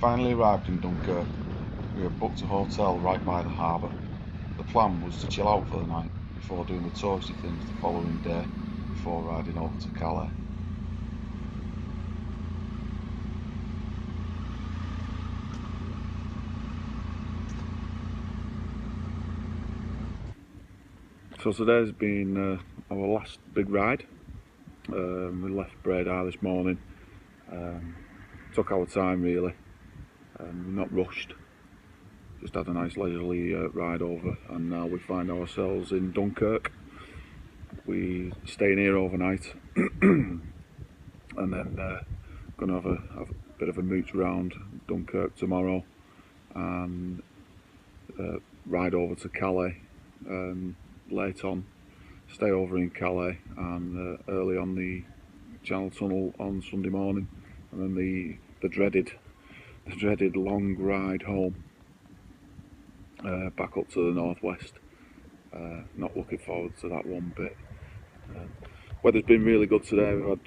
finally arrived in Dunkirk. We had booked a hotel right by the harbour. The plan was to chill out for the night before doing the touristy things the following day before riding over to Calais. So today's been our last big ride. We left Breda this morning. Took our time really, not rushed. Just had a nice leisurely ride over, and now we find ourselves in Dunkirk. We staying here overnight, and then gonna have a bit of a mooch around Dunkirk tomorrow, and ride over to Calais late on. Stay over in Calais, and early on the Channel Tunnel on Sunday morning, and then the dreaded long ride home back up to the northwest. Not looking forward to that one bit. Weather's been really good today. We've had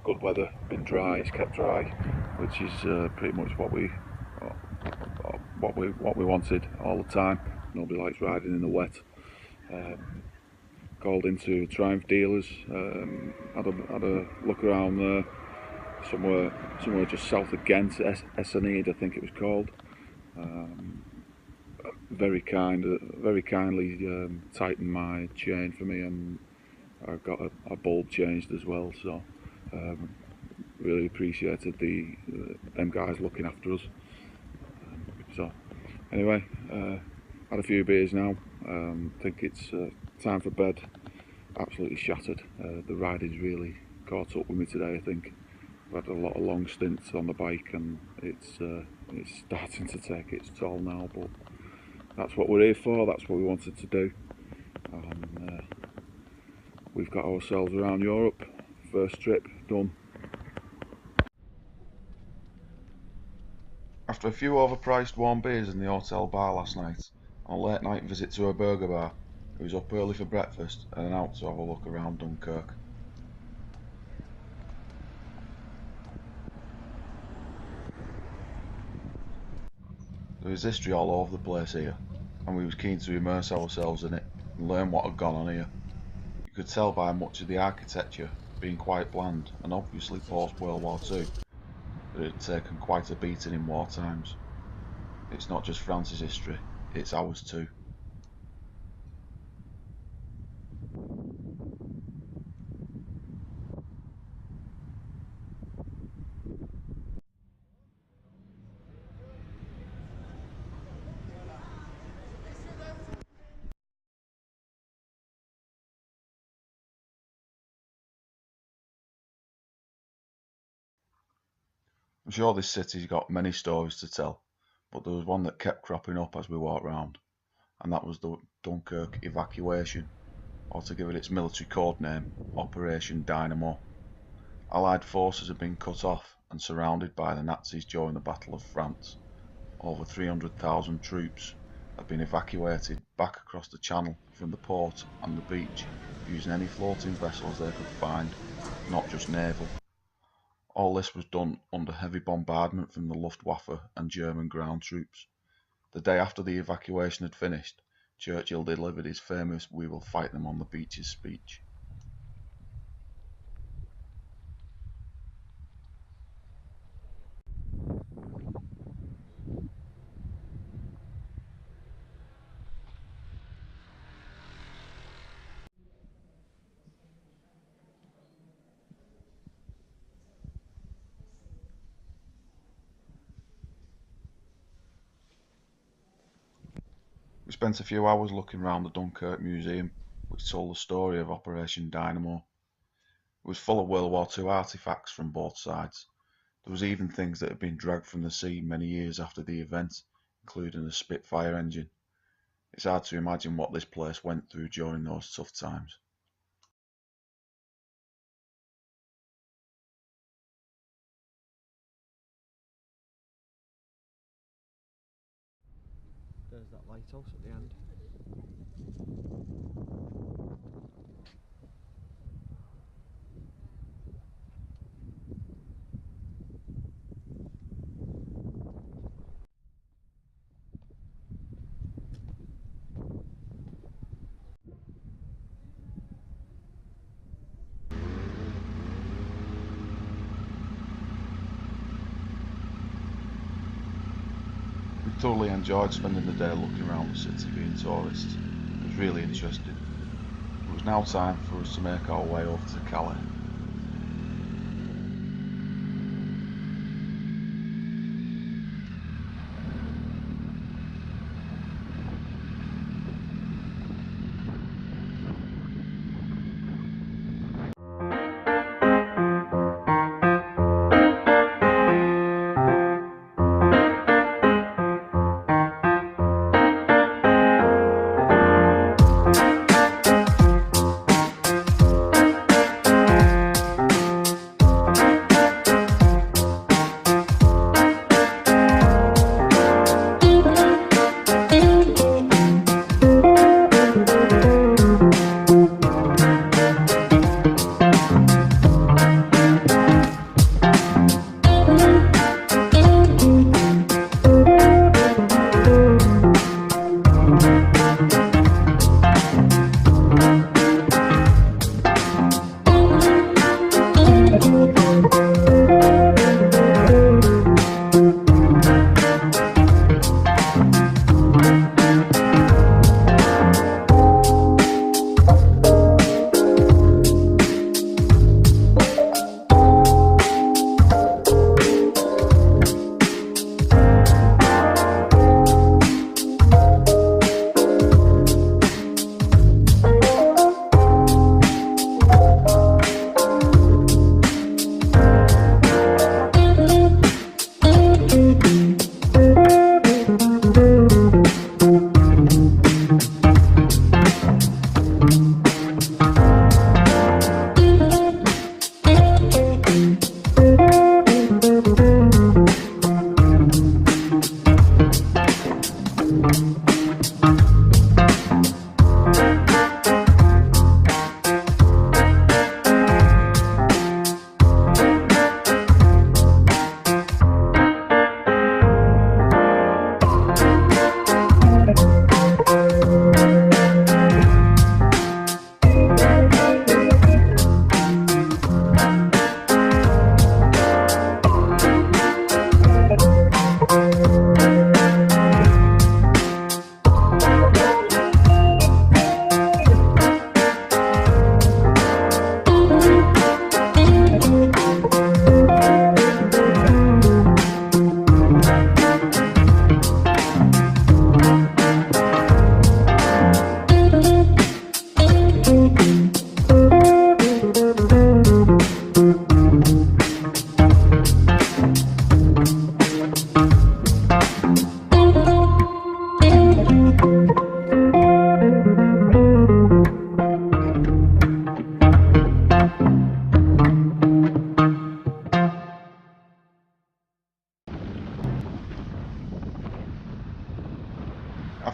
good weather, been dry, it's kept dry, which is pretty much what we wanted all the time. Nobody likes riding in the wet. Called into Triumph dealers, had a look around there, somewhere just south of Ghent, Essenede I think it was called. Very kindly tightened my chain for me, and I got a bulb changed as well, so really appreciated them guys looking after us. So anyway, had a few beers now. Think it's time for bed. Absolutely shattered. The riding's really caught up with me today. I think I've had a lot of long stints on the bike, and it's starting to take its toll now, but that's what we're here for. That's what we wanted to do, and we've got ourselves around Europe. First trip done. After a few overpriced warm beers in the hotel bar last night, on a late night visit to a burger bar, it was up early for breakfast and then out to have a look around Dunkirk. There is history all over the place here, and we was keen to immerse ourselves in it and learn what had gone on here. You could tell by much of the architecture being quite bland and obviously post World War II that it had taken quite a beating in war times. It's not just France's history, it's ours too. I'm sure this city's got many stories to tell, but there was one that kept cropping up as we walked round, and that was the Dunkirk evacuation, or to give it its military code name, Operation Dynamo. Allied forces had been cut off and surrounded by the Nazis during the Battle of France. Over 300,000 troops had been evacuated back across the channel from the port and the beach using any floating vessels they could find, not just naval. All this was done under heavy bombardment from the Luftwaffe and German ground troops. The day after the evacuation had finished, Churchill delivered his famous "We will fight them on the beaches" speech. We spent a few hours looking round the Dunkirk Museum, which told the story of Operation Dynamo. It was full of World War II artefacts from both sides. There was even things that had been dragged from the sea many years after the event, including a Spitfire engine. It's hard to imagine what this place went through during those tough times. There's that lighthouse at the end. thoroughly enjoyed spending the day looking around the city being tourists. It was really interesting. It was now time for us to make our way over to Calais.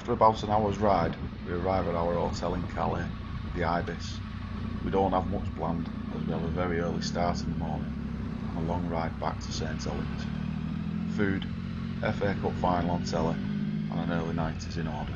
After about an hour's ride, we arrive at our hotel in Calais, the Ibis. We don't have much planned as we have a very early start in the morning and a long ride back to St Helens. Food, FA Cup final on telly and an early night is in order.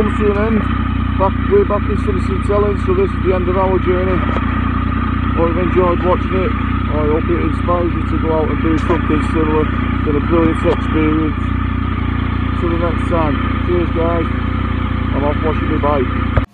comes to an end. We're back in Citizen Telling, so this is the end of our journey. Hope you've enjoyed watching it. I hope it inspires you to go out and do something similar. It's been a brilliant experience. Till the next time. Cheers guys. I'm off washing my bike.